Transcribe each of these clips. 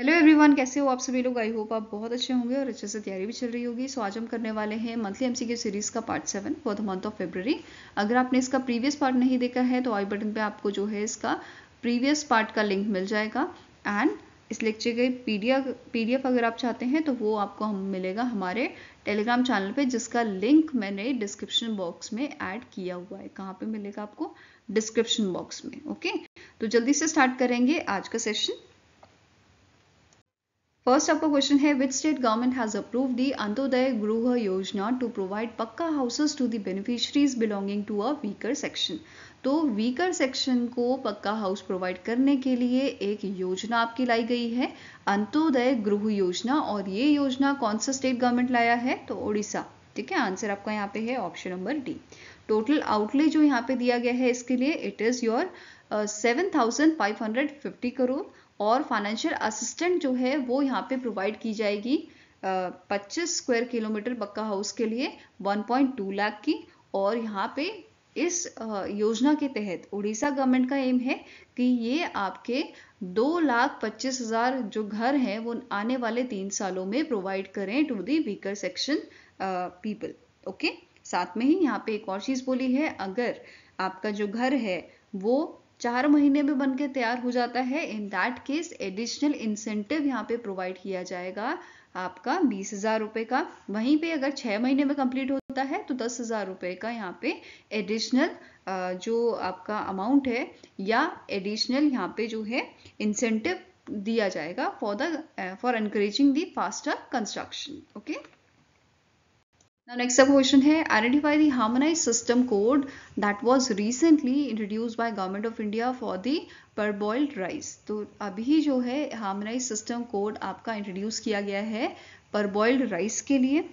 Hello everyone, कैसे हो आप सभी लोग। आई होप आप बहुत अच्छे होंगे और अच्छे से तैयारी भी चल रही होगी। सो आज हम करने वाले हैं मंथली एमसीक्यू सीरीज का part 7 for the month of February. अगर आपने इसका प्रीवियस पार्ट नहीं देखा है तो आई बटन पे आपको जो है इसका प्रीवियस पार्ट का लिंक मिल जाएगा। एंड इस लेक्चर के पीडीएफ अगर आप चाहते हैं तो वो आपको मिलेगा हमारे टेलीग्राम चैनल पे, जिसका लिंक मैंने डिस्क्रिप्शन बॉक्स में ऐड किया हुआ है। कहाँ पे मिलेगा आपको? डिस्क्रिप्शन बॉक्स में। ओके, तो जल्दी से स्टार्ट करेंगे आज का सेशन। फर्स्ट आपका क्वेश्चन है, which state government has approved the Antyodaya Griha Yojana to provide pucca houses to the beneficiaries belonging to a weaker section. तो वीकर सेक्शन को पक्का हाउस प्रोवाइड करने के लिए एक योजना आपकी लाई गई है, अंत्योदय गृह योजना। और ये योजना कौन सा स्टेट गवर्नमेंट लाया है? तो उड़ीसा। ठीक है, आंसर आपका यहाँ पे है option number D. Total outlay जो यहाँ पे दिया गया है इसके लिए इट इज योर 7,550 करोड़। और फाइनेंशियल असिस्टेंट जो है वो यहाँ पे प्रोवाइड की जाएगी 25 स्क्वायर किलोमीटर पक्का हाउस के लिए 1.2 लाख की। और यहाँ पे इस योजना के तहत उड़ीसा गवर्नमेंट का एम है कि ये आपके 2,25,000 जो घर हैं वो आने वाले 3 सालों में प्रोवाइड करें to the weaker section people. Okay, साथ में ही यहाँ पे एक और चीज बोली है, अगर आपका जो घर है वो 4 महीने में बनके तैयार हो जाता है, in that case additional incentive यहाँ पे प्रोवाइड किया जाएगा आपका 20,000 रुपए का। वहीं पे अगर 6 महीने में कंप्लीट होता है तो 10,000 रुपए का यहाँ पे एडिशनल जो आपका अमाउंट है या एडिशनल यहाँ पे जो है इंसेंटिव दिया जाएगा for encouraging the faster construction. Okay, now next up question है, identify the harmonized system code that was recently introduced by government of India for the parboiled rice। तो अभी जो है harmonized system code आपका introduce किया गया है parboiled rice के लिए।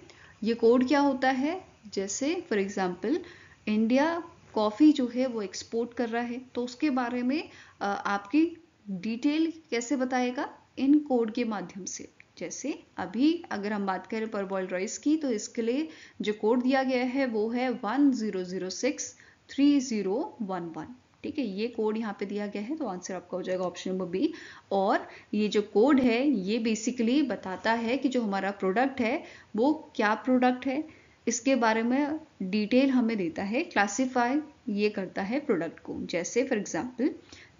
ये कोड क्या होता है? जैसे फॉर एग्जाम्पल इंडिया कॉफ़ी जो है वो एक्सपोर्ट कर रहा है, तो उसके बारे में आपकी डिटेल कैसे बताएगा? इन कोड के माध्यम से। जैसे अभी अगर हम बात करें परबॉइल्ड राइस की, तो इसके लिए जो कोड दिया गया है वो है 10063011। ठीक है, ये कोड यहाँ पे दिया गया है, तो आंसर आपका हो जाएगा ऑप्शन नंबर बी। और ये जो कोड है ये बेसिकली बताता है कि जो हमारा प्रोडक्ट है वो क्या प्रोडक्ट है, इसके बारे में डिटेल हमें देता है, क्लासिफाई ये करता है प्रोडक्ट को। जैसे फॉर एग्जांपल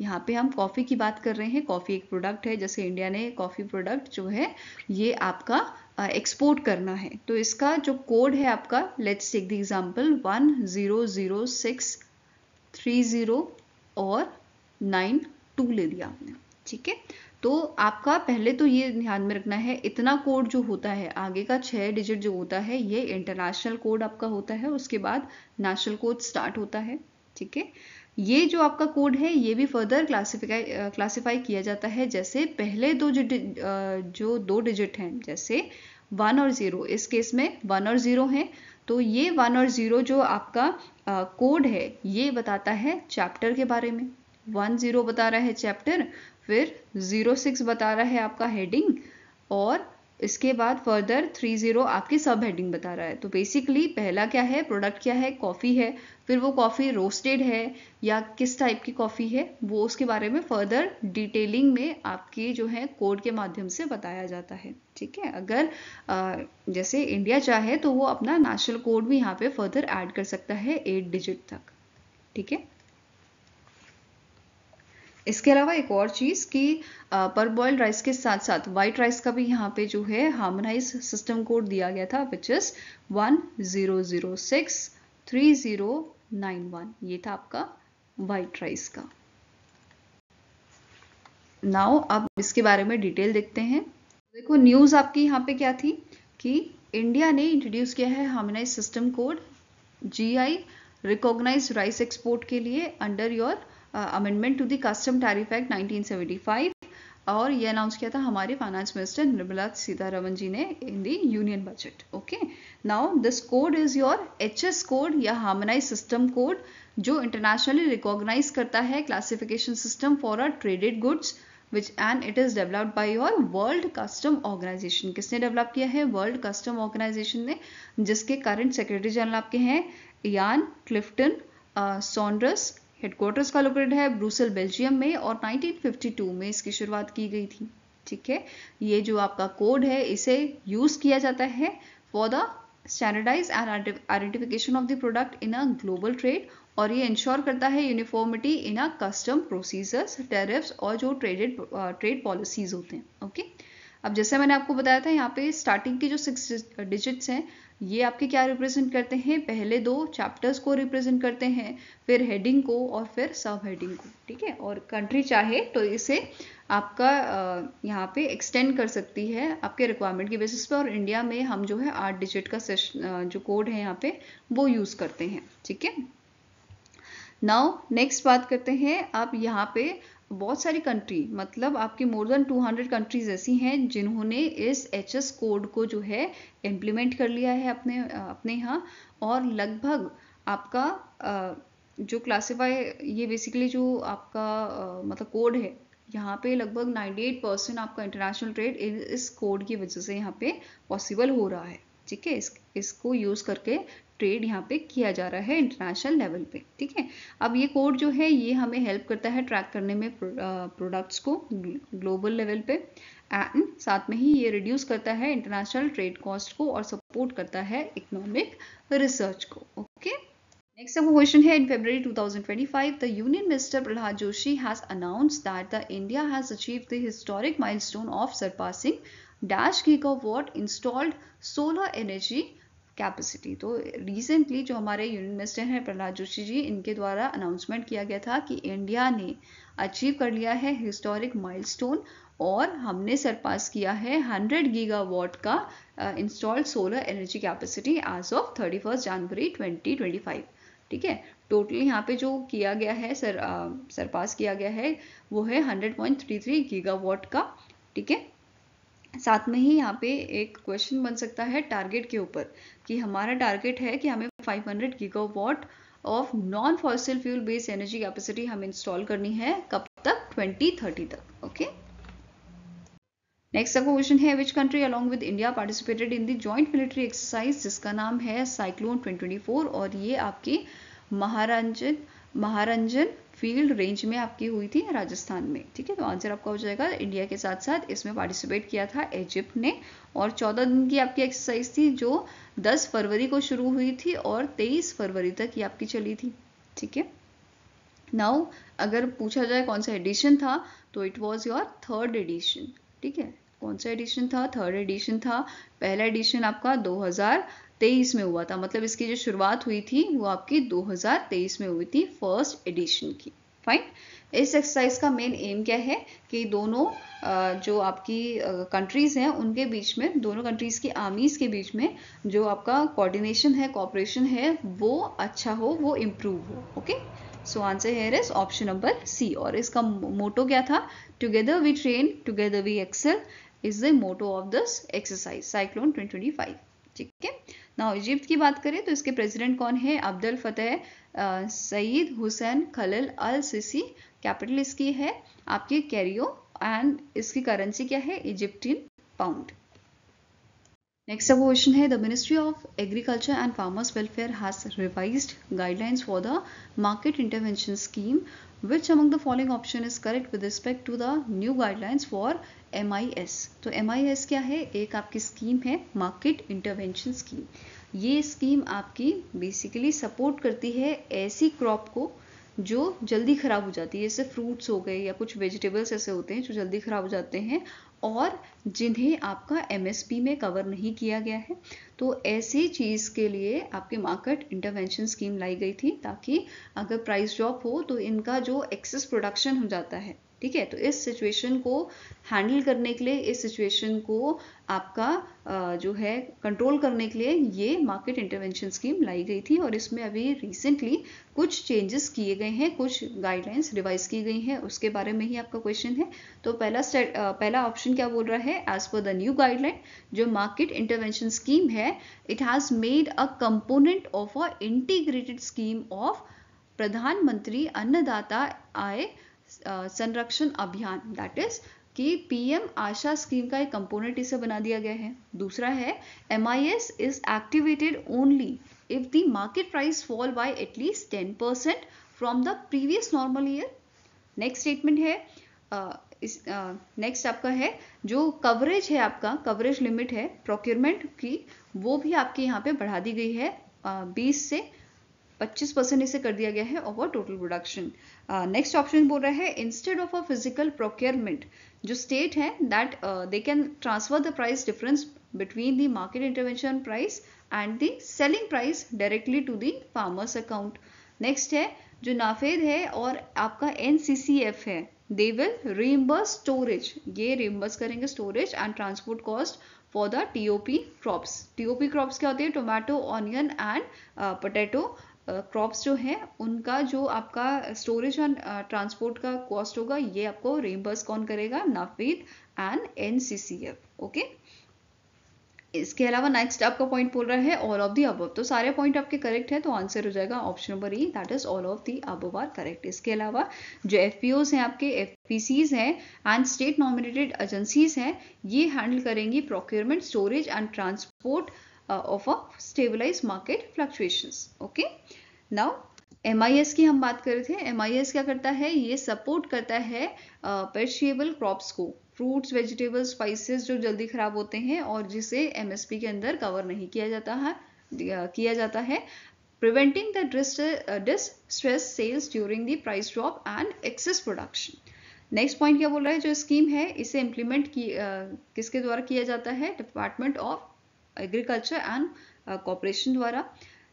यहाँ पे हम कॉफ़ी की बात कर रहे हैं, कॉफ़ी एक प्रोडक्ट है, जैसे इंडिया ने कॉफ़ी प्रोडक्ट जो है ये आपका एक्सपोर्ट करना है, तो इसका जो कोड है आपका, लेट्स टेक द एग्जांपल 100630 और 92 ले दिया आपने। ठीक है, तो आपका पहले तो ये ध्यान में रखना है, इतना कोड जो होता है आगे का 6 डिजिट जो होता है ये इंटरनेशनल कोड आपका होता है, उसके बाद नेशनल कोड स्टार्ट होता है। ठीक है, ये जो आपका कोड है ये भी फर्दर क्लासिफाई किया जाता है। जैसे पहले जो 2 डिजिट हैं, जैसे 1 और 0, इस केस में 1 और 0 हैं, तो ये 1 और 0 जो आपका कोड है ये बताता है चैप्टर के बारे में। 10 बता रहा है चैप्टर, फिर 06 बता रहा है आपका हेडिंग, और इसके बाद फर्दर 30 आपकी सब हेडिंग बता रहा है। तो बेसिकली पहला क्या है, प्रोडक्ट क्या है, कॉफ़ी है, फिर वो कॉफ़ी रोस्टेड है या किस टाइप की कॉफ़ी है, वो उसके बारे में फर्दर डिटेलिंग में आपकी जो है कोड के माध्यम से बताया जाता है। ठीक है, अगर जैसे इंडिया चाहे तो वो अपना नेशनल कोड भी यहाँ पे फर्दर ऐड कर सकता है 8 डिजिट तक। ठीक है, इसके अलावा एक और चीज़ कि परबॉइल्ड राइस के साथ साथ वाइट राइस का भी यहाँ पे जो है हार्मोनाइज सिस्टम कोड दिया गया था, विच इज 10063091। ये था आपका वाइट राइस का। नाउ अब इसके बारे में डिटेल देखते हैं। देखो न्यूज़ आपकी यहाँ पे क्या थी कि इंडिया ने इंट्रोड्यूस किया है harmonise system code GI recognised rice export के लिए under your amendment to the custom tariff act 1975, और ये अनाउंस किया था हमारे फाइनेंस मिनिस्टर निर्मला सीतारमण जी ने in the union budget. Okay, now this code is your HS code या हार्मोनाइज सिस्टम कोड, जो इंटरनेशनली रिकॉग्नाइज करता है classification system for a traded goods which and it is developed by your world custom organisation. किसने develop किया है? World custom organisation ने, जिसके current secretary general आपके हैं यान क्लिफ्टन सॉन्ड्रस। हेडक्वार्टर्स का लोकेटेड है ब्रुसेल बेल्जियम में, और 1952 में इसकी शुरुआत की गई थी। ठीक है, ये जो आपका कोड है इसे यूज किया जाता है for the standardise and identification of the product in a global trade, और ये इंश्योर करता है uniformity in a custom procedures, tariffs और जो ट्रेड पॉलिसीज होते हैं। ओके, अब जैसे मैंने आपको बताया था यहाँ पे स्टार्टिंग की जो 6 डिजिट्स हैं ये आपके क्या रिप्रेजेंट करते हैं, पहले 2 चैप्टर्स को रिप्रेजेंट करते हैं, फिर हेडिंग को और फिर सब हेडिंग को। ठीक है, और कंट्री चाहे तो इसे आपका यहाँ पे एक्सटेंड कर सकती है आपके रिक्वायरमेंट की बेसिस पे, और इंडिया में हम जो है 8 डिजिट का जो कोड है यहाँ पे वो यूज करते हैं। ठीक है, नाउ नेक्स्ट बात करते हैं। आप यहाँ पे बहुत सारी कंट्री, मतलब आपकी मोर देन 200 कंट्रीज ऐसी हैं जिन्होंने इस HS कोड को जो है इम्प्लीमेंट कर लिया है अपने यहाँ, और लगभग आपका जो क्लासीफाई, ये बेसिकली जो आपका मतलब कोड है यहाँ पे लगभग 98% आपका इंटरनेशनल ट्रेड इस कोड की वजह से यहाँ पे पॉसिबल हो रहा है। ठीक है, इसको यूज करके ट्रेड यहाँ पे किया जा रहा है इंटरनेशनल लेवल पे। ठीक है, अब ये कोड जो है ये हमें हेल्प करता है ट्रैक करने में प्रोडक्ट्स को ग्लोबल लेवल पे, एंड साथ में ही ये रिड्यूस करता है इंटरनेशनल ट्रेड कॉस्ट को और सपोर्ट करता है इकोनॉमिक रिसर्च को। ओके, नेक्स्ट आपका क्वेश्चन है, in February 2025 the Union Minister Prahlad Joshi has announced that the India has achieved the historic milestone of surpassing dash gigawatt installed solar energy capacity. तो recently जो हमारे union minister हैं प्रहलाद जोशी जी, इनके द्वारा announcement किया गया था कि इंडिया ने अचीव कर लिया है हिस्टोरिक माइलस्टोन, और हमने सरपास किया है 100 गीगावाट का installed solar energy capacity as of 31 January 2025। ठीक है, टोटल यहाँ पे जो किया गया है सरपास किया गया है वो है 100.33 गीगावाट का। ठीक है, साथ में ही यहाँ पे एक क्वेश्चन बन सकता है टारगेट के ऊपर, कि हमारा टारगेट है कि हमें 500 gigawatt of non fossil fuel based energy capacity हमें इंस्टॉल करनी है, कब तक, 2030 तक। ओके, नेक्स्ट आपका क्वेश्चन है, which country along with India participated in the joint military exercise जिसका नाम है साइक्लोन 2024, और ये आपकी महारंजन फील्ड रेंज में आपकी हुई थी राजस्थान में। ठीक है, तो आंसर आपका हो जाएगा इंडिया के साथ साथ इसमें पार्टिसिपेट किया था इजिप्ट ने, और 14 दिन की आपकी एक्सरसाइज थी जो 10 फरवरी को शुरू हुई थी और 23 फरवरी तक ये आपकी चली थी। ठीक है, नाउ अगर पूछा जाए कौन सा एडिशन था, तो it was your 3rd addition. ठीक है, कौन सा एडिशन था, 3rd एडिशन था। पहला एडिशन आपका 2023 में हुआ था, मतलब इसकी जो शुरुआत हुई थी वो आपकी 2023 में हुई थी फर्स्ट एडिशन की। फाइन, इस एक्सरसाइज का मेन एम क्या है कि दोनों जो आपकी कंट्रीज हैं उनके बीच में, दोनों कंट्रीज की आर्मीज के बीच में जो आपका कोऑर्डिनेशन है, कोऑपरेशन है, वो अच्छा हो, वो इम्प्रूव हो। Okay, so answer here is option number C, और इसका मोटो क्या था, together we train together we excel is the motto of this exercise cyclone 2025। ठीक है, नाउ इजिप्ट की बात करें तो इसके प्रेसिडेंट कौन है, अब्दुल फतेह सईद हुसैन खलील अल सीसी, कैपिटल इसकी है आपकी कैरियो, एंड इसकी करेंसी क्या है, इजिप्टियन पाउंड। नेक्स्ट क्वेश्चन है, the ministry of agriculture and farmers welfare has revised guidelines for the market intervention scheme, which among the following option is correct with respect to the new guidelines for MIS। तो MIS क्या है, एक आपकी scheme है market intervention scheme. ये scheme आपकी basically support करती है ऐसी क्रॉप को जो जल्दी खराब हो जाती है, जैसे फ्रूट्स हो गए या कुछ वेजिटेबल्स ऐसे होते हैं जो जल्दी खराब हो जाते हैं और जिन्हें आपका MSP में कवर नहीं किया गया है। तो ऐसी चीज़ के लिए आपके मार्केट इंटरवेंशन स्कीम लाई गई थी, ताकि अगर प्राइस ड्रॉप हो तो इनका जो एक्सेस प्रोडक्शन हो जाता है, ठीक है, तो इस सिचुएशन को हैंडल करने के लिए, इस सिचुएशन को आपका जो है कंट्रोल करने के लिए ये मार्केट इंटरवेंशन स्कीम लाई गई थी, और इसमें अभी रिसेंटली कुछ चेंजेस किए गए हैं, कुछ गाइडलाइंस रिवाइज की गई हैं, उसके बारे में ही आपका क्वेश्चन है। तो पहला ऑप्शन क्या बोल रहा है, as per the new guideline जो मार्केट इंटरवेंशन स्कीम है, it has made a component of a integrated scheme of Pradhan Mantri Annadata Aay Sanrakshan Abhiyan, that is कि PM आशा स्कीम का एक कंपोनेंट इसे बना दिया गया है। दूसरा है MIS is activated only if the market price fall bye at least 10% from the previous normal year. Next statement है इस नेक्स्ट आपका है जो कवरेज है, आपका कवरेज लिमिट है प्रोक्योरमेंट की, वो भी आपके यहाँ पे बढ़ा दी गई है, 20 से 25% इसे कर दिया गया है over total production. Next option बोल रहा है instead of a physical procurement, जो स्टेट है that they can transfer the price difference between the market intervention price and the selling price directly to the farmers account. Next है जो NAFED है और आपका NCCF है, दे विल रीइंबर्स स्टोरेज, ये reimburse करेंगे storage and transport cost for the TOP crops. TOP crops क्या होती है? Tomato, onion and potato crops जो है उनका जो आपका स्टोरेज एंड ट्रांसपोर्ट का कॉस्ट होगा, ये आपको रीइंबर्स कौन करेगा? नाफेद एंड NCCF। ओके, इसके अलावा नेक्स्ट आपका पॉइंट बोल रहा है ऑल ऑफ दी अबव, तो सारे पॉइंट आपके करेक्ट है, तो आंसर हो जाएगा option number E, that is all of the above are correct. इसके अलावा जो FPOs हैं आपके, FPCs हैं एंड स्टेट नॉमिनेटेड एजेंसीज हैं, ये हैंडल करेंगी procurement, storage and transport of a stabilise market fluctuations. Okay, now MIS की हम बात कर रहे थे। MIS क्या करता है? ये सपोर्ट करता है पेरिशेबल क्रॉप्स को, फ्रूट्स, वेजिटेबल्स, स्पाइसेस जो जल्दी खराब होते हैं और जिसे MSP के अंदर कवर नहीं किया जाता है, preventing the distress sales during the price drop and excess production. Next point क्या बोल रहा है? जो स्कीम है इसे इम्प्लीमेंट किसके द्वारा किया जाता है? Department of agriculture and corporation द्वारा।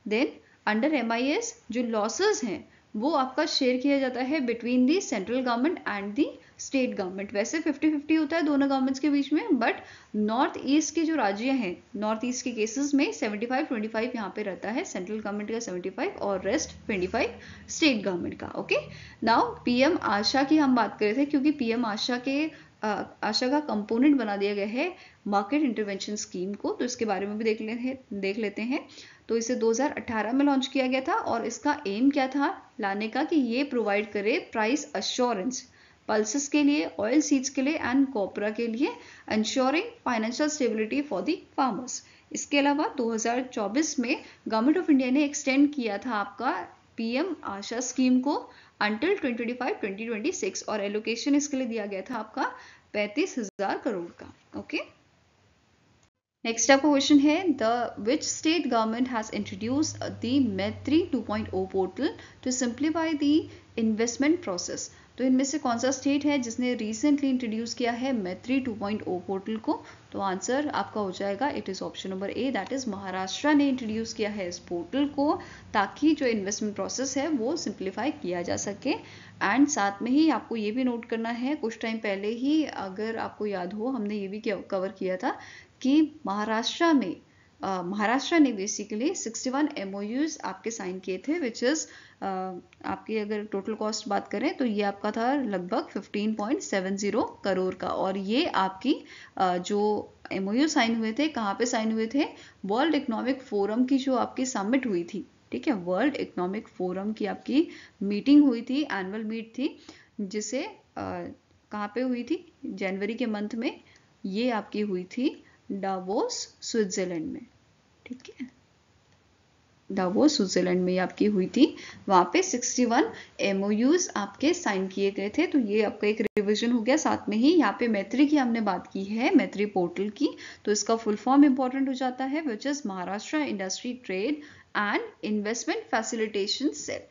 देन अंडर MIS जो लॉसेस हैं वो आपका शेयर किया जाता है between the central government and the state government. वैसे 50-50 होता है दोनों गवर्नमेंट्स के बीच में, बट नॉर्थ ईस्ट के जो राज्य हैं, नॉर्थ ईस्ट के केसेस में 75-25 यहाँ पे रहता है, सेंट्रल गवर्नमेंट का 75 और रेस्ट 25 स्टेट गवर्नमेंट का। ओके, नाउ PM आशा की हम बात कर रहे थे, क्योंकि PM आशा का कंपोनेंट बना दिया गया है मार्केट इंटरवेंशन स्कीम को, तो इसके बारे में भी देख लेते हैं। तो इसे 2018 में लॉन्च किया गया था और इसका एम क्या था लाने का? कि ये प्रोवाइड करे प्राइस अश्योरेंस पल्सेस के लिए, ऑयल सीड्स के लिए एंड कॉपरा के लिए, ensuring financial stability for the farmers. इसके अलावा 2024 में गवर्नमेंट ऑफ इंडिया ने एक्सटेंड किया था आपका PM आशा स्कीम को अंटिल 2025-2026 और एलोकेशन इसके लिए दिया गया था आपका 35,000 करोड़ का। ओके, नेक्स्ट आपका क्वेश्चन है which state government has introduced the Maitri 2.0 portal to simplify the investment process. तो इनमें से कौन सा स्टेट है जिसने रिसेंटली इंट्रोड्यूस किया है मैत्री 2.0 पोर्टल को? तो आंसर आपका हो जाएगा, it is option number A, that is Maharashtra ने इंट्रोड्यूस किया है इस पोर्टल को, ताकि जो इन्वेस्टमेंट प्रोसेस है वो सिंप्लीफाई किया जा सके। एंड साथ में ही आपको ये भी नोट करना है, कुछ टाइम पहले ही अगर आपको याद हो हमने ये भी कवर किया था कि महाराष्ट्र ने बेसिकली 61 MOUs आपके साइन किए थे, विच इज आपकी अगर टोटल कॉस्ट बात करें तो ये आपका था लगभग 15.70 करोड़ का। और ये आपकी जो MOU साइन हुए थे, कहाँ पे साइन हुए थे? वर्ल्ड इकोनॉमिक फोरम की जो आपकी समिट हुई थी, ठीक है, वर्ल्ड इकोनॉमिक फोरम की आपकी मीटिंग हुई थी, एनुअल मीट थी, जिसे कहाँ पे हुई थी? जनवरी के मंथ में ये आपकी हुई थी डावोस स्विट्जरलैंड में, ठीक है, डावोस स्विट्जरलैंड में आपकी हुई थी। वहां पे 61 MOUs आपके साइन किए गए थे। तो ये आपका एक रिवीजन हो गया। साथ में ही यहाँ पे मैत्री की हमने बात की है, मैत्री पोर्टल की, तो इसका फुल फॉर्म इंपॉर्टेंट हो जाता है, which is Maharashtra industry trade and investment facilitation cell.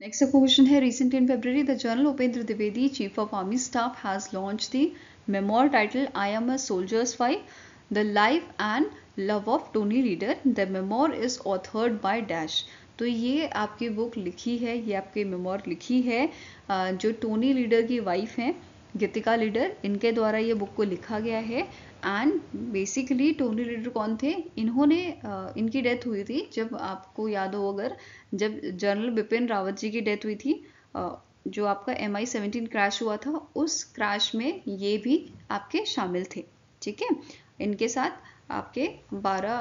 Next question है, recently in February the General Upendra Dwivedi, Chief of Army Staff, has launched the memoir titled I Am a Soldier's Wife, The Life and Love of Tony Leader. The memoir is authored by Dash. तो ये आपकी book लिखी है, ये आपकी memoir लिखी है जो टोनी लीडर की वाइफ हैं, गीतिका लीडर, इनके द्वारा ये बुक को लिखा गया है। एंड बेसिकली टोनी लीडर कौन थे? इन्होंने इनकी डेथ हुई थी, जब आपको याद हो अगर, जब जनरल बिपिन रावत जी की डेथ हुई थी, जो आपका MI-17 क्रैश हुआ था, उस क्रैश में ये भी आपके शामिल थे, ठीक है। इनके साथ आपके 12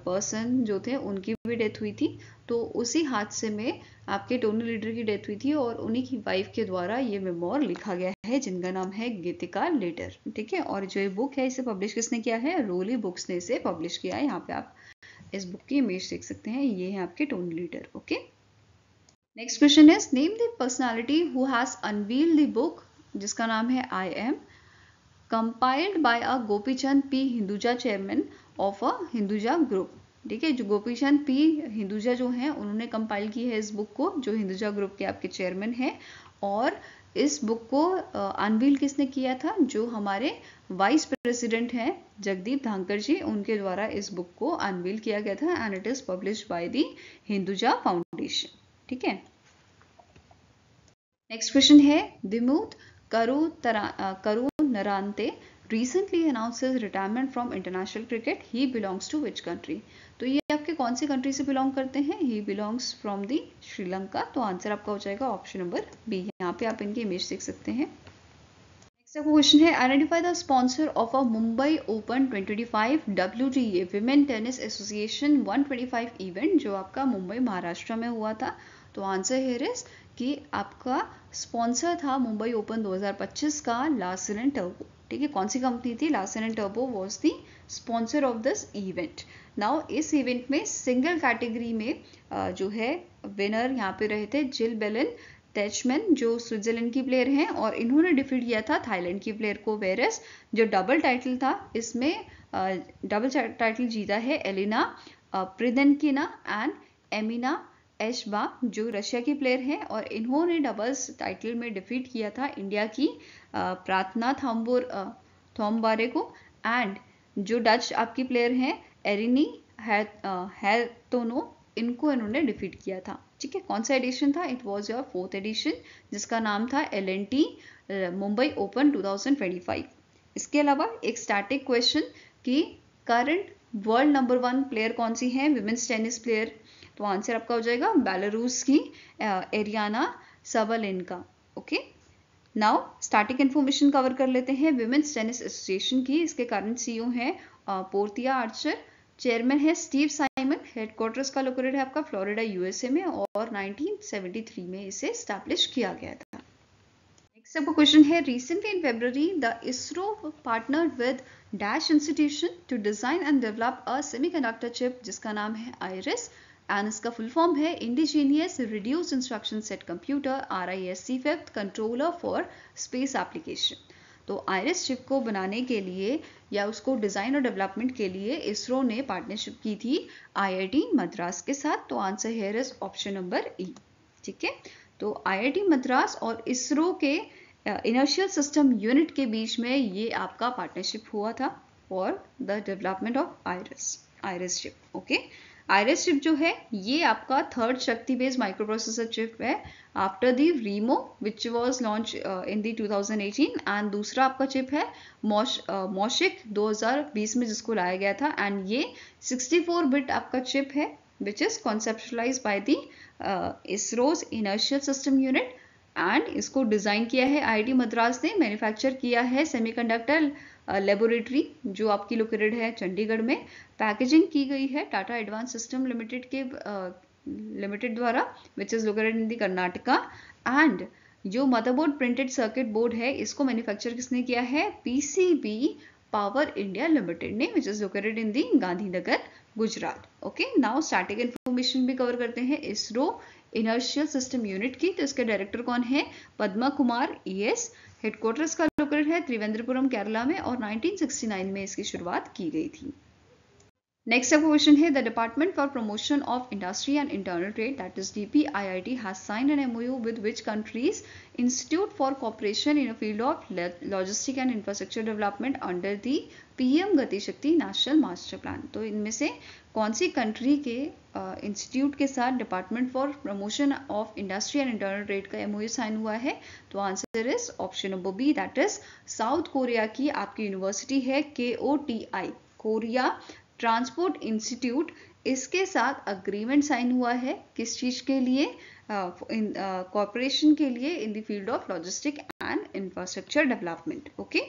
पर्सन जो थे उनकी भी डेथ हुई थी। तो उसी हादसे में आपके टोनी लीडर की डेथ हुई थी और उन्हीं की वाइफ के द्वारा ये मेमोर लिखा गया है, जिनका नाम है गीतिका लीडर, ठीक है। और जो ये बुक है इसे पब्लिश किसने किया है? रोली बुक्स ने इसे पब्लिश किया है। यहाँ पे आप इस बुक की इमेज देख सकते हैं, ये है आपके Tony leader. Okay, next question is name the personality who has unveiled the book जिसका नाम है IM, compiled bye a Gopichand P Hinduja, chairman of a Hinduja group. ठीक है, जो गोपीचंद P हिंदुजा जो हैं उन्होंने कंपाइल की है इस बुक को, जो हिंदुजा ग्रुप के आपके चेयरमैन हैं। और इस बुक को अनवील किसने किया था? जो हमारे वाइस प्रेसिडेंट हैं जगदीप धांकर जी, उनके द्वारा इस बुक को अनवील किया गया था and it is published by the Hinduja foundation. ठीक है, नेक्स्ट क्वेश्चन है Dimuth करुणरांते recently announced his retirement from international cricket. He belongs to which country? तो ये आपके कौन सी कंट्री से बिलोंग करते हैं? He belongs from the Sri Lanka. तो आंसर आपका हो जाएगा ऑप्शन नंबर बी। यहाँ पे आप इनकी इमेज देख सकते हैं। नेक्स्ट आपका क्वेश्चन है identify the sponsor of a Mumbai open 2025 WTA women tennis association 125 event, जो आपका मुंबई महाराष्ट्र में हुआ था। तो आंसर हियर इज कि आपका स्पॉन्सर था मुंबई ओपन 2025 का लार्सन एंड टर्बो। ठीक है, कौन सी कंपनी थी? Larsen and turbo was the sponsor of this event. Now इस इवेंट में सिंगल कैटेगरी में जो है विनर यहाँ पे रहे थे जिल बेलन टेचमैन, जो स्विट्जरलैंड की प्लेयर हैं, और इन्होंने डिफीट किया था थाईलैंड की प्लेयर को। वेरस जो डबल टाइटल था, इसमें डबल टाइटल जीता है एलिना प्रिदनकिना एंड एमिना एशबा, जो रशिया की प्लेयर हैं, और इन्होंने डबल्स टाइटल में डिफीट किया था इंडिया की प्रार्थना थॉम्बारे को। एंड जो डच आपकी प्लेयर हैं एरिनी हैतोनो, इनको इन्होंने डिफीट किया था। ठीक है, कौन सा एडिशन था? It was your 4th addition, जिसका नाम था LNT मुंबई ओपन 2025। इसके अलावा एक स्टैटिक क्वेश्चन कि करंट वर्ल्ड नंबर 1 प्लेयर कौन सी है विमेंस टेनिस प्लेयर? तो आंसर आपका हो जाएगा बेलारूस की Aryna Sabalenka. Okay, now static information cover कर लेते हैं विमेंस टेनिस एसोसिएशन की। इसके करंट CEO हैं पोर्तिया आर्चर, चेयरमैन है स्टीव साइमन, हेडक्वार्टर्स का लोकेटेड है आपका फ्लोरिडा USA में, और 1973 में इसे एस्टैब्लिश किया गया था। नेक्स्ट आपका क्वेश्चन है recently in February the ISRO partnered with dash institution to design and develop a semiconductor chip, जिसका नाम है आइरिस, एंड इसका फुल फॉर्म है indigenous reduce instruction set computer RISC, 5th controller for space application. तो IRIS chip को बनाने के लिए या उसको डिजाइन और डेवलपमेंट के लिए इसरो ने पार्टनरशिप की थी IIT मद्रास के साथ। तो answer here is option number E। ठीक है, तो IIT मद्रास और इसरो के इनर्शियल सिस्टम यूनिट के बीच में ये आपका पार्टनरशिप हुआ था for the development of iris chip. Okay, iris chip जो है ये आपका 3rd शक्ति बेस्ड माइक्रो प्रोसेसर चिप है after the Rimo which was launch in the 2018, and दूसरा आपका चिप है मॉशिक 2020 में जिसको लाया गया था, एंड ये 64 बिट आपका चिप है which is conceptualise by the ISRO's inertial system unit, and इसको डिजाइन किया है IIT मद्रास ने, मैन्युफैक्चर किया है सेमीकंडक्टर लेबोरेटरी जो आपकी लोकेटेड है चंडीगढ़ में, पैकेजिंग की गई है टाटा एडवांस सिस्टम लिमिटेड के लिमिटेड द्वारा विच is located in the Karnataka, and जो मदरबोर्ड प्रिंटेड सर्किट बोर्ड है इसको मैन्युफैक्चर किसने किया है? PCB पावर इंडिया लिमिटेड ने, which is located in the Gandhinagar Gujarat. Okay, now static information भी कवर करते हैं इसरो इनर्शियल सिस्टम यूनिट की। तो इसके डायरेक्टर कौन है? पद्मा कुमार ES, हेडक्वार्टर्स का लोकेटेड है त्रिवेंद्रपुरम केरला में, और 1969 में इसकी शुरुआत की गई थी। नेक्स्ट आपका क्वेश्चन है the department for promotion of industry and internal trade that is DPIIT has signed an MOU with which countries institute for cooperation in a field of logistic and infrastructure development under the PM गति शक्ति national master plan. तो इनमें से कौन सी country के institute के साथ department for promotion of industry and internal trade का MOU साइन हुआ है? तो answer is option number B, that is South Korea की आपकी यूनिवर्सिटी है KOTI, कोरिया ट्रांसपोर्ट इंस्टीट्यूट। इसके साथ अग्रीमेंट साइन हुआ है किस चीज के लिए? कॉर्पोरेशन के लिए in the field of logistic and infrastructure development. Okay,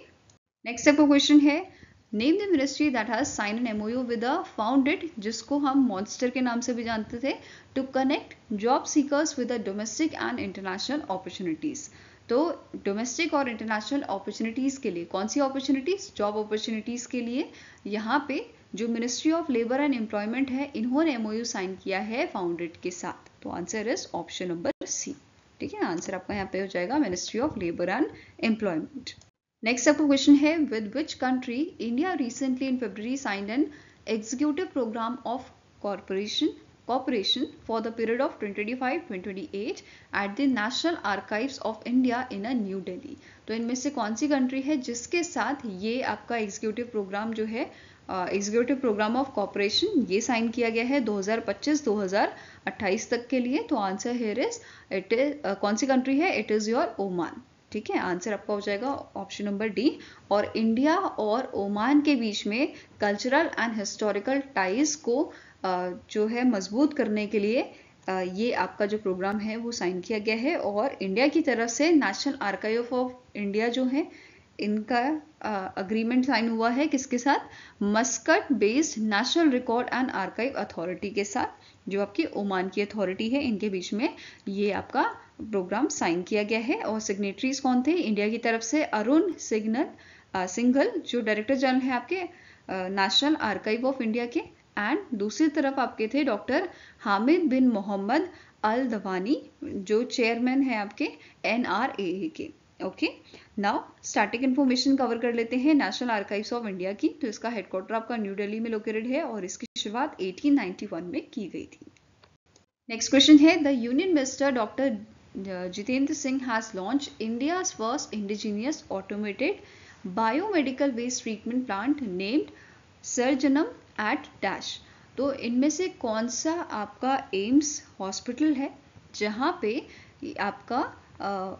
next आपका क्वेश्चन है name the ministry that has sign an MOU with a founded, जिसको हम मॉन्स्टर के नाम से भी जानते थे, to connect job seekers with the domestic and international opportunities. तो डोमेस्टिक और इंटरनेशनल अपॉर्चुनिटीज के लिए कौन सी अपॉर्चुनिटीज? जॉब अपॉर्चुनिटीज के लिए यहाँ पे जो ministry of labour and employment है इन्होंने MOU साइन किया है फाउंडेड के साथ। तो answer is option number C। ठीक है, आंसर आपका यहाँ पे हो जाएगा ministry of labour and employment. Next आपका क्वेश्चन है, with which country India recently in February signed an executive programme of cooperation for the period of 2025-2028 at the National Archives of India in a New Delhi। तो इनमें से कौन सी country है जिसके साथ ये आपका एग्जीक्यूटिव प्रोग्राम जो है, एग्जीक्यूटिव प्रोग्राम ऑफ कॉपरेशन, ये साइन किया गया है 2025-2028 तक के लिए। तो answer here is, it is कौन सी कंट्री है, इट इज योर ओमान। ठीक है, आंसर आपका हो जाएगा ऑप्शन नंबर डी। और इंडिया और ओमान के बीच में कल्चरल एंड हिस्टोरिकल टाइज को जो है मजबूत करने के लिए ये आपका जो प्रोग्राम है वो साइन किया गया है। और इंडिया की तरफ से नेशनल आर्काइव ऑफ इंडिया जो है, इनका अग्रीमेंट साइन हुआ है किसके साथ, Muscat based national record and archive authority के साथ, जो आपकी ओमान की अथॉरिटी है, इनके बीच में ये आपका प्रोग्राम साइन किया गया है। और सिग्नेटरीज कौन थे, इंडिया की तरफ से अरुण सिंघल जो डायरेक्टर जनरल है आपके नेशनल आर्काइव ऑफ इंडिया के, एंड दूसरी तरफ आपके थे डॉक्टर हामिद बिन मोहम्मद अल दवानी जो चेयरमैन है आपके NRAA के। Okay, now static information cover कर लेते हैं नेशनल आर्काइव्स ऑफ इंडिया की। तो इसका हेडक्वार्टर आपका न्यू दिल्ली में लोकेटेड है और इसकी शुरुआत 1891 में की गई थी। नेक्स्ट क्वेश्चन है, the union minister doctor Jitendra Singh has launch India's first indigenous automated biomedical waste treatment plant named Srjanam at dash. तो इनमें से कौन सा आपका एम्स हॉस्पिटल है जहां पे आपका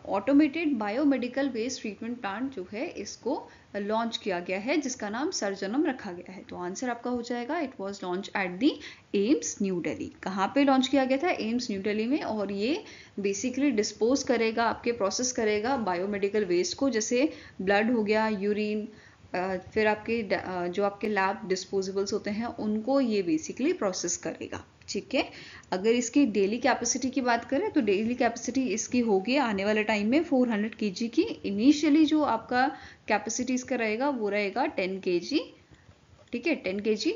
automated biomedical waste treatment plant जो है इसको लॉन्च किया गया है, जिसका नाम सर्जनम रखा गया है। तो आंसर आपका हो जाएगा, it was launch at the AIIMS new Delhi. कहाँ पे लॉन्च किया गया था, एम्स न्यू दिल्ली में। और ये बेसिकली डिस्पोज करेगा, आपके प्रोसेस करेगा बायोमेडिकल वेस्ट को, जैसे ब्लड हो गया, यूरिन, फिर आपके जो आपके लैब डिस्पोजेबल्स होते हैं उनको ये बेसिकली प्रोसेस करेगा। ठीक है, अगर इसकी डेली कैपेसिटी की बात करें तो डेली कैपेसिटी इसकी होगी आने वाले टाइम में 400 kg की। इनिशियली जो आपका कैपेसिटी इसका रहेगा वो रहेगा 10 kg। ठीक है, 10 kg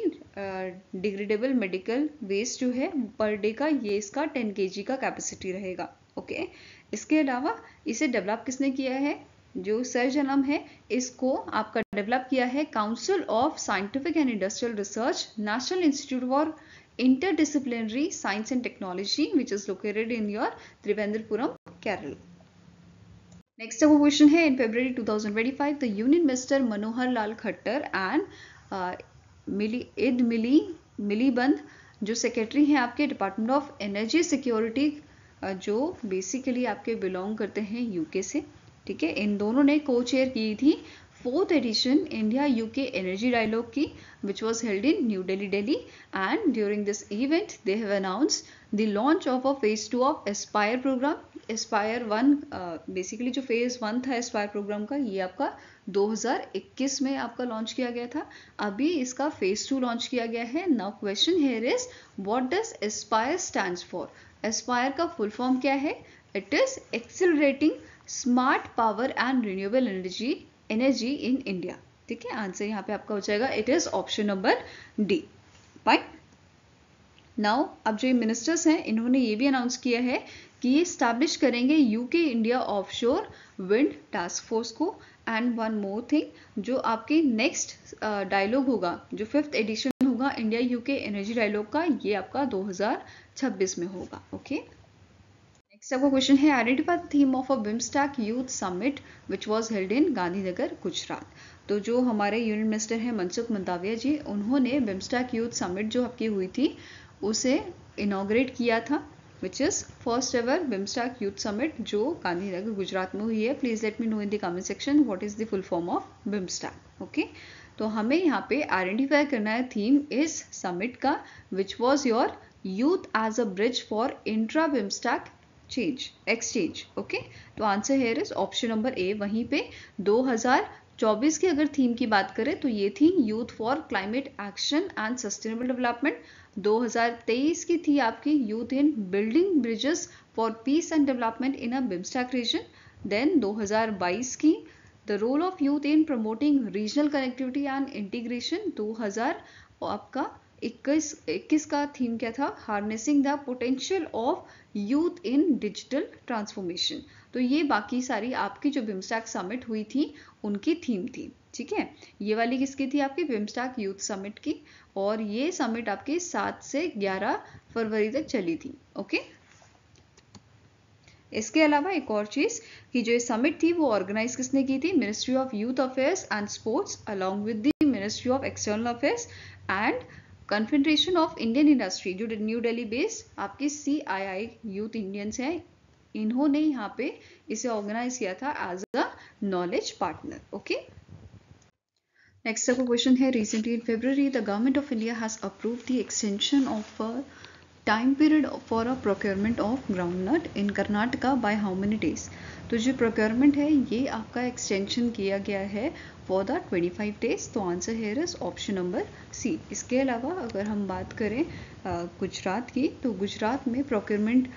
डिग्रेडेबल मेडिकल वेस्ट जो है पर डे का, ये इसका 10 kg का कैपेसिटी रहेगा। ओके, इसके अलावा इसे डेवलप किसने किया है, जो सर्जनम है इसको आपका डेवलप किया है council of scientific and industrial research, national institute for interdisciplinary science and technology which is located in your Thiruvananthapuram, Kerala. Next आपका क्वेश्चन है, in February 2025 the union minister Manohar Lal Khattar and Miliband जो सेक्रेटरी हैं आपके डिपार्टमेंट ऑफ एनर्जी सिक्योरिटी, जो basically आपके belong करते हैं UK से। ठीक है, इन दोनों ने को चेयर की थी 4th edition India UK energy dialogue की, which was held in New Delhi, and during this event they have announced the launch of a phase 2 of Aspire program। Aspire 1 basically जो phase 1 था Aspire program का, ये आपका 2021 में आपका launch किया गया था। अभी इसका phase 2 लॉन्च किया गया है। Now question here is, what does Aspire stands for? Aspire का फुल फॉर्म क्या है? It is accelerating smart power and renewable energy in India. ठीक है, आंसर यहाँ पे आपका हो जाएगा, it is option number D. Fine, now अब जो मिनिस्टर्स हैं इन्होंने ये भी अनाउंस किया है कि ये स्टैब्लिश करेंगे UK India offshore wind task force को। एंड वन मोर थिंग, जो आपके नेक्स्ट डायलॉग होगा, जो 5th एडिशन होगा इंडिया यूके एनर्जी डायलॉग का, ये आपका 2026 में होगा। ओके, नेक्स्ट आपका क्वेश्चन है, identify the theme of a BIMSTEC youth summit which was held in Gandhinagar, Gujarat. तो जो हमारे यूनियन मिनिस्टर हैं मनसुख मंडाविया जी, उन्होंने बिम्स्टेक यूथ समिट जो आपकी हुई थी उसे इनॉग्रेट किया था, which is first ever BIMSTEC youth summit जो गांधीनगर गुजरात में हुई है। Please let me know in the comment section what is the full form of BIMSTEC. Okay, तो हमें यहाँ पे आइडेंटिफाई करना है थीम इस समिट का, which was your youth as a bridge for intra BIMSTEC exchange. Okay, तो answer here is option number A. वहीं पे 2024 की अगर थीम की बात करें तो ये थी youth for climate action and sustainable development. 2023 की थी आपकी youth in building bridges for peace and development in a BIMSTEC region. Then 2022 की the role of youth in promoting regional connectivity and integration. 2000 आपका 21 का थीम क्या था? Harnessing the potential of youth in digital transformation. तो ये बाकी सारी आपकी जो बिम्स्टैक समिट हुई थी उनकी थीम थी, ठीक है। ये वाली किसकी थी? आपकी बिम्स्टैक यूथ समिट की, और ये समिट आपकी 7 से 11 फरवरी तक चली थी, ओके। इसके अलावा एक और चीज़ कि जो ये समिट थी वो ऑर्गेनाइज किसने की थी? Ministry of youth affairs and sports along with the ministry of external affairs and confederation of Indian industry, जो न्यू दिल्ली बेस्ड आपकी CII यूथ इंडियंस है, इन्होंने यहाँ पे इसे ऑर्गेनाइज किया था as a knowledge partner, okay. Next आपका क्वेश्चन है, recently in February the government of India has approved the extension of time period for a procurement of groundnut in Karnataka by how many days. तो जो procurement है ये आपका extension किया गया है फॉर द 25 डेज। तो answer here is option number C. इसके अलावा अगर हम बात करें गुजरात की, तो गुजरात में प्रोक्योरमेंट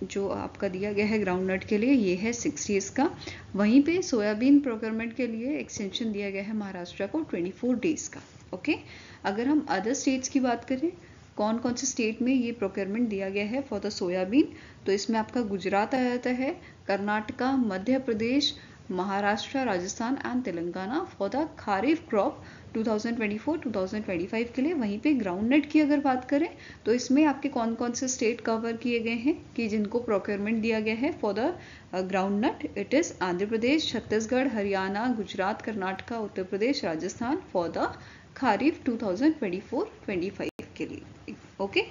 जो आपका दिया गया है ग्राउंडनट के लिए ये है 6 डेज का। वहीं पे सोयाबीन प्रोक्योरमेंट के लिए एक्सटेंशन दिया गया है महाराष्ट्र को 24 डेज का, ओके। अगर हम अदर स्टेट्स की बात करें, कौन कौन से स्टेट में ये प्रोक्योरमेंट दिया गया है फॉर द सोयाबीन, तो इसमें आपका गुजरात आ जाता है, Karnataka, Madhya Pradesh, Maharashtra, Rajasthan and Telangana for the kharif crop 2024-2025 के लिए। वहीं पे ग्राउंडनट की अगर बात करें तो इसमें आपके कौन कौन से स्टेट कवर किए गए हैं कि जिनको प्रोक्योरमेंट दिया गया है for the groundnut? It is Andhra Pradesh, Chhattisgarh, Haryana, Gujarat, Karnataka, Uttar Pradesh, Rajasthan for the kharif 2024-25 के लिए, ओके।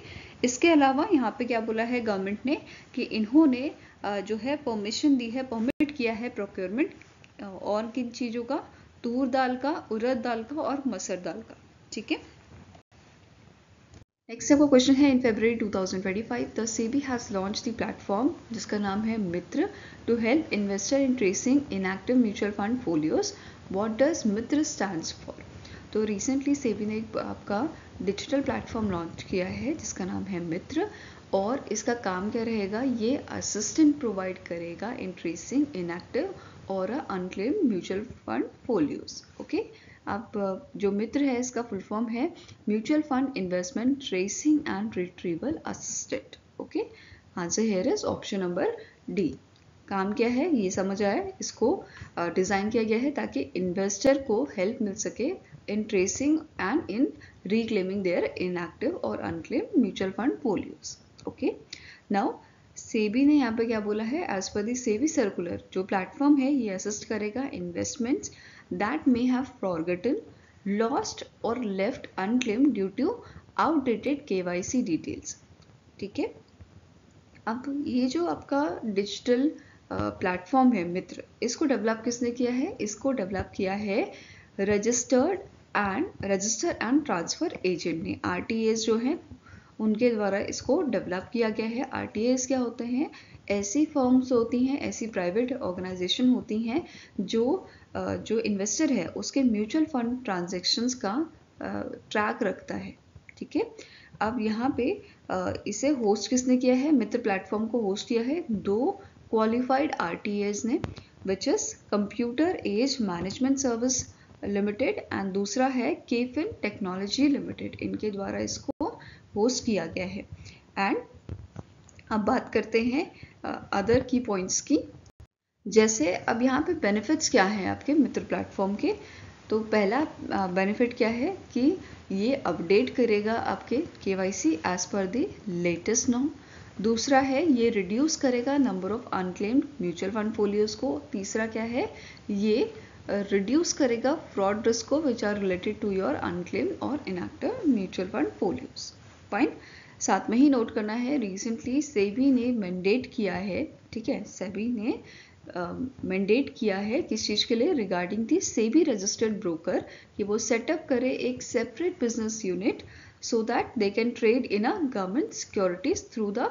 इसके अलावा यहाँ पे क्या बोला है गवर्नमेंट ने कि इन्होंने जो है परमिशन दी है, परमिट किया है प्रोक्योरमेंट और किन चीज़ों का? तूर दाल का, उड़द दाल का और मसर दाल का, ठीक है। नेक्स्ट आपका क्वेश्चन है, in February 2025 the SEBI has launch the platform जिसका नाम है MITRA to help investor in tracing inactive mutual fund folios. What does MITRA stands for? तो रिसेंटली सेबी ने आपका डिजिटल प्लेटफॉर्म लॉन्च किया है जिसका नाम है मित्र, और इसका काम क्या रहेगा? ये असिस्टेंट प्रोवाइड करेगा इन ट्रेसिंग इनएक्टिव और unclaimed mutual fund folios, okay. अब जो मित्र है इसका फुल फॉर्म है mutual fund investment tracing and retrieval assistant, okay. Answer here is option number D. काम क्या है ये समझ आया? इसको डिज़ाइन किया गया है ताकि इन्वेस्टर को हेल्प मिल सके in tracing and in reclaiming their inactive और unclaimed mutual fund folios, okay. Now SEBI ने यहाँ पे क्या बोला है? एज पर दी सेबी सर्कुलर जो प्लेटफॉर्म है ये असिस्ट करेगा investments that may have forgotten, lost or left unclaimed due to outdated KYC details, ठीक है। अब ये जो आपका डिजिटल प्लेटफॉर्म है मित्र, इसको डेवलप किसने किया है? इसको डेवलप किया है रजिस्टर एंड ट्रांसफर एजेंट ने, RTAs जो हैं उनके द्वारा इसको डेवलप किया गया है। RTAs क्या होते हैं? ऐसी फर्म्स होती हैं, ऐसी प्राइवेट ऑर्गेनाइजेशन होती हैं जो इन्वेस्टर है उसके म्यूचुअल फंड ट्रांजैक्शंस का ट्रैक रखता है, ठीक है। अब यहाँ पे इसे होस्ट किसने किया है? मित्र प्लेटफॉर्म को होस्ट किया है 2 क्वालिफाइड RTAs ने, which is computer age management service limited and दूसरा है केफिन टेक्नोलॉजी लिमिटेड। इनके द्वारा इसको होस्ट किया गया है। एंड अब बात करते हैं अदर की पॉइंट्स की, जैसे अब यहाँ पे बेनिफिट्स क्या हैं आपके मित्र प्लेटफॉर्म के। तो पहला बेनिफिट क्या है कि ये अपडेट करेगा आपके KYC as per the latest norm. दूसरा है ये रिड्यूस करेगा number of unclaimed mutual fund folios को। तीसरा क्या है? ये रिड्यूस करेगा फ्रॉड रिस्क को which are related to your unclaimed और inactive mutual fund folios. Fine. साथ में ही नोट करना है रिसेंटली सेबी ने मैंडेट किया है, ठीक है, सेबी ने मैंडेट किया है किस चीज़ के लिए? Regarding the SEBI registered broker कि वो सेटअप करे एक separate business unit so that they can trade in a government securities through the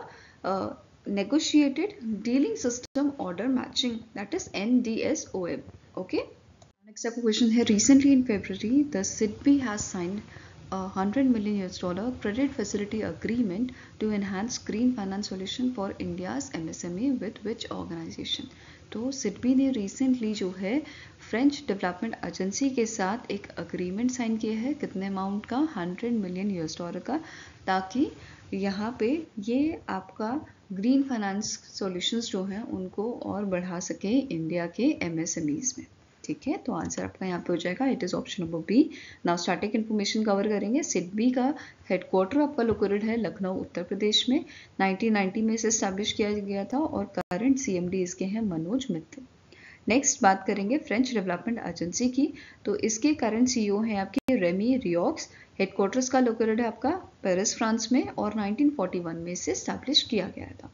negotiated dealing system order matching, that is NDSOM, okay. Next up question है, recently in February the SIDBI has signed a $100 million credit facility agreement to enhance green finance solution for India's MSME with which organization? तो सिडबी ने recently जो है French development agency के साथ एक agreement sign किया है, कितने अमाउंट का, $100 मिलियन का, ताकि यहाँ पे ये आपका ग्रीन फाइनेंस सॉल्यूशंस जो हैं उनको और बढ़ा सके इंडिया के MSMEs में। ठीक है, तो आंसर आपका यहाँ पे हो जाएगा, it is option number B. Now static information cover करेंगे। सिडबी का हेडक्वार्टर आपका लोकेटेड है लखनऊ उत्तर प्रदेश में। 1990 में इसे स्टैब्लिश किया गया था और करंट CMD इसके हैं मनोज मित्तल। नेक्स्ट बात करेंगे फ्रेंच डेवलपमेंट एजेंसी की, तो इसके करंट CEO हैं आपके रेमी रियोक्स। हेडक्वार्टर्स का लोकेटेड है आपका पेरिस फ्रांस में और 1941 में इसे स्टैब्लिश किया गया था।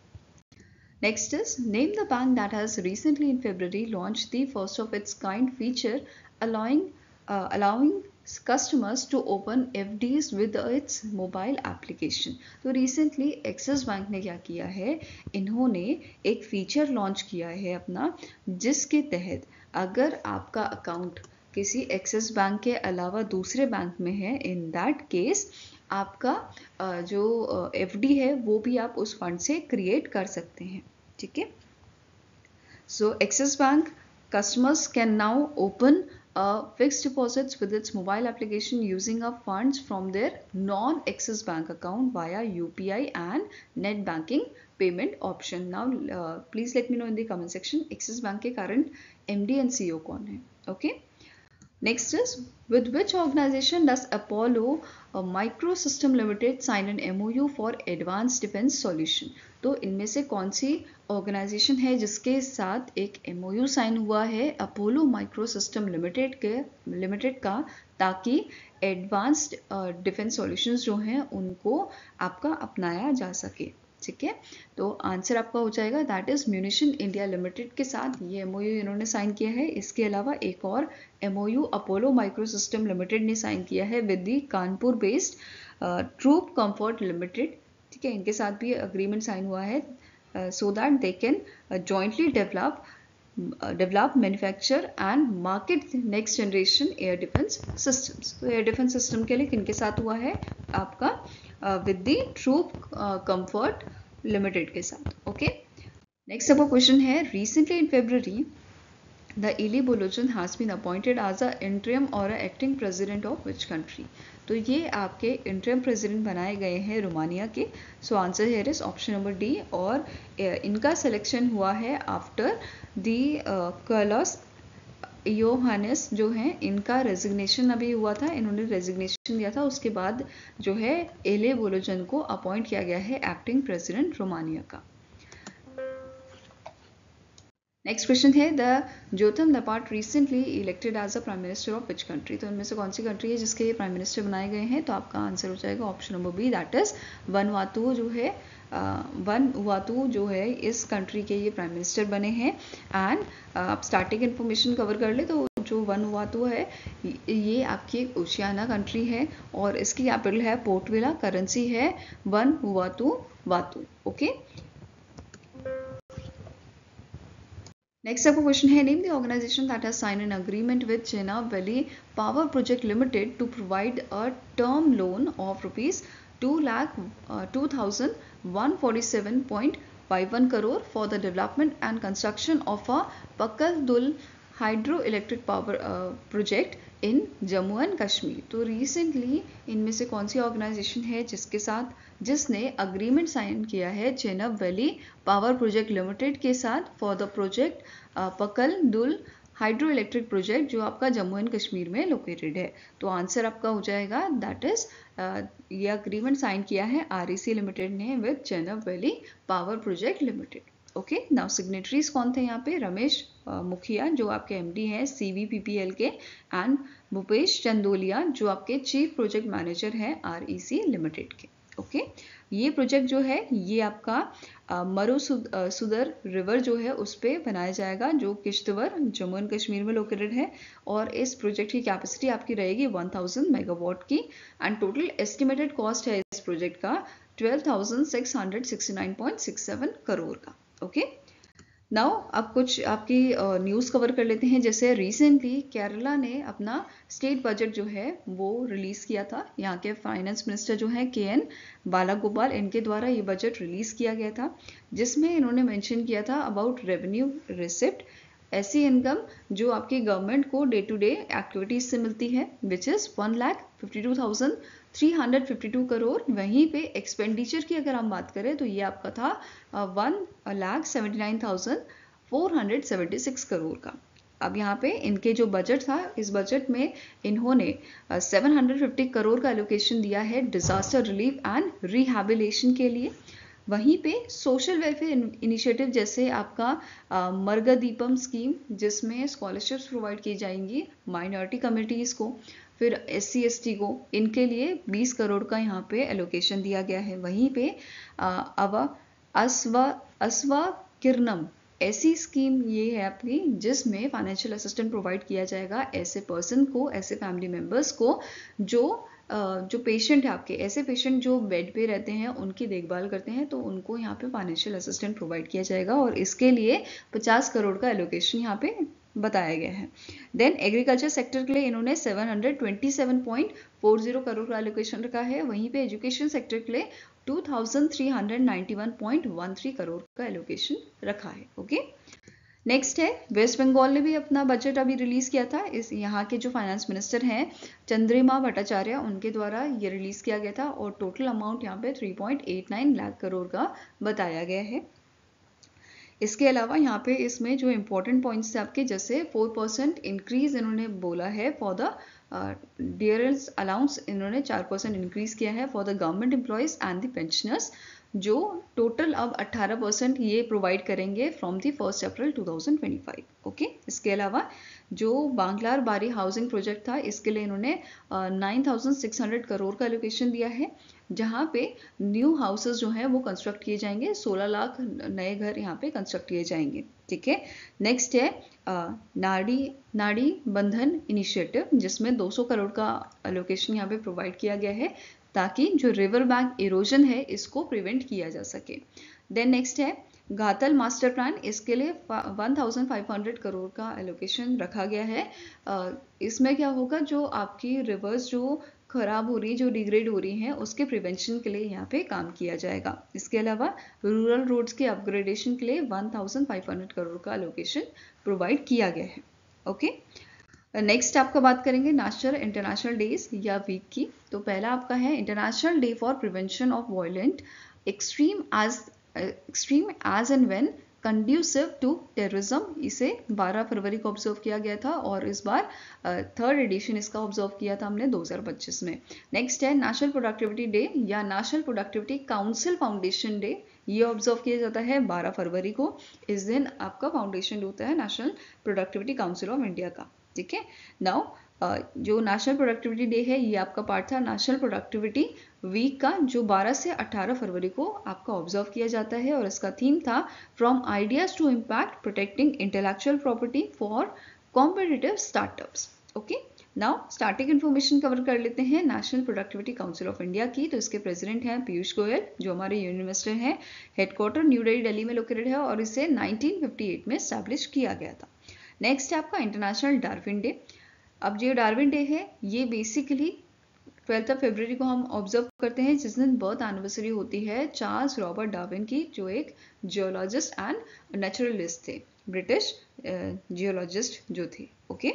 Next is name the bank that has recently in February launched the first of its kind feature allowing customers to open FDs with its mobile application। तो recently एक्सिस बैंक ने क्या किया है, इन्होंने एक फीचर लॉन्च किया है अपना, जिसके तहत अगर आपका अकाउंट किसी एक्सिस बैंक के अलावा दूसरे बैंक में है, इन दैट केस आपका जो FD है वो भी आप उस फंड से क्रिएट कर सकते हैं। ठीक है, so Axis bank customers can now open fixed deposits with its mobile application using up funds from their non-Axis Bank account via UPI and net banking payment option. Now please let me know in the comment section Axis Bank के current MD and CEO कौन है। Okay, next is with which organization does Apollo Microsystem Limited sign an MOU for advanced defense solution। तो इनमें से कौन सी organisation है जिसके साथ एक MOU साइन हुआ है अपोलो माइक्रोसिस्टम लिमिटेड का, ताकि एडवांस्ड डिफेंस सॉल्यूशंस जो हैं उनको आपका अपनाया जा सके। ठीक है, तो आंसर आपका हो जाएगा that is munition India limited के साथ ये MOU इन्होंने साइन किया है। इसके अलावा एक और MOU अपोलो माइक्रोसिस्टम लिमिटेड ने साइन किया है with the Kanpur based Troop Comfort Limited. ठीक है, इनके साथ भी एग्रीमेंट साइन हुआ है so that they can jointly develop manufacture and market next generation air defence systems. तो एयर डिफेंस सिस्टम के लिए किनके साथ हुआ है आपका, with the Troop Comfort Limited के साथ। ओके, नेक्स्ट आपका क्वेश्चन है रिसेंटली इन फेब्रुअरी द इली बोलोचन has been appointed as a interim और acting president of which country. तो ये आपके इंटरिम प्रेसिडेंट बनाए गए हैं रोमानिया के। सो answer here is option number D, और इनका सिलेक्शन हुआ है आफ्टर दी कार्लोस योहानेस जो हैं, इनका रेजिग्नेशन अभी हुआ था, इन्होंने रेजिग्नेशन दिया था, उसके बाद जो है एले बोलोजन को अपॉइंट किया गया है एक्टिंग प्रेसिडेंट रोमानिया का। नेक्स्ट क्वेश्चन है the Jotham Napat recently elected as a prime minister of which country. तो इनमें से कौन सी कंट्री है जिसके ये प्राइम मिनिस्टर बनाए गए हैं, तो आपका आंसर हो जाएगा option number B, that is Vanuatu जो है वनवातु जो है इस कंट्री के ये प्राइम मिनिस्टर बने हैं। एंड आप स्टार्टिंग इन्फॉर्मेशन कवर कर ले तो जो वनवातु है ये आपकी ओशियाना कंट्री है और इसकी कैपिटल है पोर्ट विला, करेंसी है वनवातु वातु। ओके, नेक्स्ट आपका क्वेश्चन है name the organisation that has sign an agreement with Chenab valley power project limited to provide a term loan of ₹2,0147.51 crore for the development and construction of a Pakal Dul hydro electric power project in Jammu and Kashmir. तो recently इनमें से कौन सी organisation है जिसने agreement sign किया है Chenab valley power project limited के साथ फॉर द प्रोजेक्ट पकल दुल हाइड्रो इलेक्ट्रिक प्रोजेक्ट जो आपका जम्मू एंड कश्मीर में लोकेटेड है। तो आंसर आपका हो जाएगा दैट इज ये अग्रीमेंट साइन किया है REC लिमिटेड ने with Chenab valley power project limited. Okay, now signatories कौन थे यहाँ पे, रमेश मुखिया जो आपके MD हैं CVPPL के, एंड भूपेश चंदोलिया जो आपके चीफ प्रोजेक्ट मैनेजर हैं REC लिमिटेड के। ओके, ये प्रोजेक्ट जो है ये आपका मरुसुदर रिवर जो है उस पर बनाया जाएगा जो किश्तवाड़ जम्मू एंड कश्मीर में लोकेटेड है, और इस प्रोजेक्ट की कैपेसिटी आपकी रहेगी 1000 मेगावाट की, एंड टोटल एस्टिमेटेड कॉस्ट है इस प्रोजेक्ट का 12,669.67 करोड़ का। ओके, नाउ अब कुछ आपकी न्यूज़ कवर कर लेते हैं। जैसे रिसेंटली केरला ने अपना स्टेट बजट जो है वो रिलीज़ किया था। यहाँ के फाइनेंस मिनिस्टर जो हैं KN बालागोपाल, इनके द्वारा ये बजट रिलीज़ किया गया था, जिसमें इन्होंने मेंशन किया था अबाउट रेवेन्यू रिसिप्ट, ऐसी इनकम जो आपकी गवर्नमेंट को डे टू डे एक्टिविटीज से मिलती है, विच इज़ 1,52,352 करोड़। वहीं पे एक्सपेंडिचर की अगर हम बात करें तो ये आपका था 1,79,476 करोड़ का। अब यहाँ पे इनके जो बजट था, इस बजट में इन्होंने 750 करोड़ का एलोकेशन दिया है डिजास्टर रिलीफ एंड रिहैबिलिटेशन के लिए। वहीं पे सोशल वेलफेयर इनिशिएटिव जैसे आपका मर्गदीपम स्कीम, जिसमें स्कॉलरशिप्स प्रोवाइड की जाएंगी माइनॉरिटी कम्युनिटीज़ को, फिर SC ST को, इनके लिए 20 करोड़ का यहाँ पे एलोकेशन दिया गया है। वहीं पे अस्वा किरणम ऐसी स्कीम ये है आपकी, जिसमें फाइनेंशियल असिस्टेंट प्रोवाइड किया जाएगा ऐसे पर्सन को, ऐसे फैमिली मेम्बर्स को जो पेशेंट है आपके, ऐसे पेशेंट जो बेड पे रहते हैं, उनकी देखभाल करते हैं, तो उनको यहाँ पे फाइनेंशियल असिस्टेंट प्रोवाइड किया जाएगा और इसके लिए 50 करोड़ का एलोकेशन यहाँ पे बताया गया है। देन एग्रीकल्चर सेक्टर के लिए इन्होंने 727.40 करोड़ का एलोकेशन रखा है। वहीं पे एजुकेशन सेक्टर के लिए 2,391.13 करोड़ का एलोकेशन रखा है। ओके, नेक्स्ट है वेस्ट बंगाल ने भी अपना बजट अभी रिलीज किया था। इस यहाँ के जो फाइनेंस मिनिस्टर हैं चंद्रिमा भट्टाचार्य, उनके द्वारा ये रिलीज किया गया था और टोटल अमाउंट यहाँ पे 3.89 लाख करोड़ का बताया गया है। इसके अलावा यहाँ पे इसमें जो इम्पोर्टेंट पॉइंट्स थे आपके, जैसे 4% इंक्रीज इन्होंने बोला है फॉर द डियरेंस अलाउंस, इन्होंने 4% इंक्रीज किया है for the government employees and the pensioners, जो टोटल अब 18% ये प्रोवाइड करेंगे फ्रॉम द 1 अप्रैल 2025। ओके, इसके अलावा जो बांग्लार बारी हाउसिंग प्रोजेक्ट था, इसके लिए इन्होंने 9,600 करोड़ का एलोकेशन दिया है, जहाँ पे न्यू हाउसेस जो हैं वो कंस्ट्रक्ट किए जाएंगे। 16 लाख नए घर यहाँ पे कंस्ट्रक्ट किए जाएंगे। ठीक है, नेक्स्ट है नाड़ी बंधन इनिशिएटिव, जिसमें 200 करोड़ का एलोकेशन यहाँ पे प्रोवाइड किया गया है, ताकि जो रिवर बैंक इरोजन है इसको प्रिवेंट किया जा सके। देन नेक्स्ट है घातल मास्टर प्लान, इसके लिए 1,500 करोड़ का एलोकेशन रखा गया है। इसमें क्या होगा, जो आपकी रिवर्स जो खराब हो रही है, जो डिग्रेड हो रही हैं, उसके प्रिवेंशन के लिए यहाँ पे काम किया जाएगा। इसके अलावा रूरल रोड्स के अपग्रेडेशन के लिए 1,500 करोड़ का एलोकेशन प्रोवाइड किया गया है। ओके, नेक्स्ट आपका बात करेंगे नेशनल इंटरनेशनल डेज या वीक की। तो पहला आपका है international day for prevention of violent extreme as and when conducive to terrorism. इसे 12 फरवरी को ऑब्जर्व किया गया था और इस बार 3rd एडिशन इसका ऑब्जर्व किया था हमने 2025 में। नेक्स्ट है नेशनल प्रोडक्टिविटी डे या national productivity council foundation day, ये ऑब्जर्व किया जाता है 12 फरवरी को। इस दिन आपका फाउंडेशन होता है national productivity council of India का। ठीक है, नाउ जो नेशनल प्रोडक्टिविटी डे है ये आपका पार्ट था नेशनल प्रोडक्टिविटी वीक का, जो 12 से 18 फरवरी को आपका ऑब्जर्व किया जाता है और इसका थीम था from ideas to impact protecting intellectual property for competitive startups. Okay, now starting information cover कर लेते हैं national productivity council of India की। तो इसके प्रेसिडेंट हैं पीयूष गोयल, जो हमारे यूनियन मिनिस्टर हैं। हेडक्वार्टर न्यू दिल्ली में लोकेटेड है और इसे 1958 में स्टैब्लिश किया गया था। नेक्स्ट है आपका इंटरनेशनल डार्विन डे। अब जो डार्विन डे है ये बेसिकली 12 फरवरी को हम ऑब्जर्व करते हैं, जिस दिन बर्थ एनिवर्सरी होती है चार्ल्स रॉबर्ट डार्विन की, जो एक जियोलॉजिस्ट एंड नेचुरलिस्ट थे, ब्रिटिश जियोलॉजिस्ट जो थे। Okay,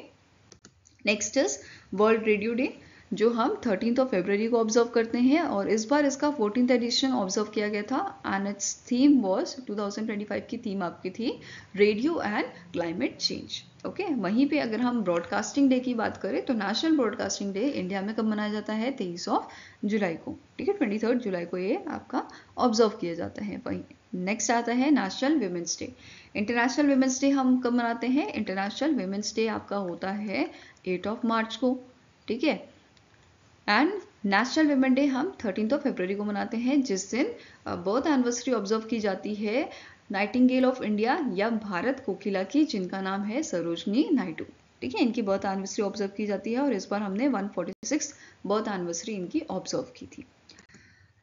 next is world radio day, जो हम 13 फरवरी को ऑब्जर्व करते हैं और इस बार इसका 14th एडिशन ऑब्जर्व किया गया था एंड इट्स थीम वाज 2025 की थीम आपकी थी radio and climate change. Okay, वहीं पे अगर हम ब्रॉडकास्टिंग डे की बात करें तो नेशनल ब्रॉडकास्टिंग डे इंडिया में कब मनाया जाता है, 23 जुलाई को। ठीक है, 23 जुलाई को ये आपका ऑब्जर्व किया जाता है। वहीं नेक्स्ट आता है national women's day. International women's day हम कब मनाते हैं, इंटरनेशनल वीमेंस डे आपका होता है 8 मार्च को। ठीक है, एंड नेशनल वीमेन डे हम 13 फरवरी को मनाते हैं, जिस दिन बर्थ एनिवर्सरी ऑब्जर्व की जाती है नाइटिंगेल ऑफ इंडिया या भारत कोकिला की, जिनका नाम है सरोजनी नायडू। ठीक है, इनकी बर्थ एनिवर्सरी ऑब्जर्व की जाती है और इस बार हमने 146 बर्थ एनिवर्सरी इनकी ऑब्जर्व की थी।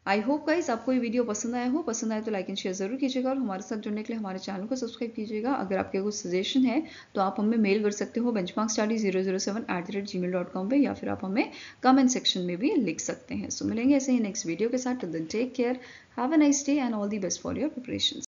आई होप गाइस आपको ये वीडियो पसंद आया हो। पसंद आए तो लाइक एंड शेयर जरूर कीजिएगा और हमारे साथ जुड़ने के लिए हमारे चैनल को सब्सक्राइब कीजिएगा। अगर आपके कुछ सजेशन है तो आप हमें मेल कर सकते हो benchmarkstudy007@gmail.com पे, या फिर आप हमें कमेंट सेक्शन में भी लिख सकते हैं। सो मिलेंगे ऐसे ही नेक्स्ट वीडियो के साथ। Till then take care, have a nice day and all the best for your preparations.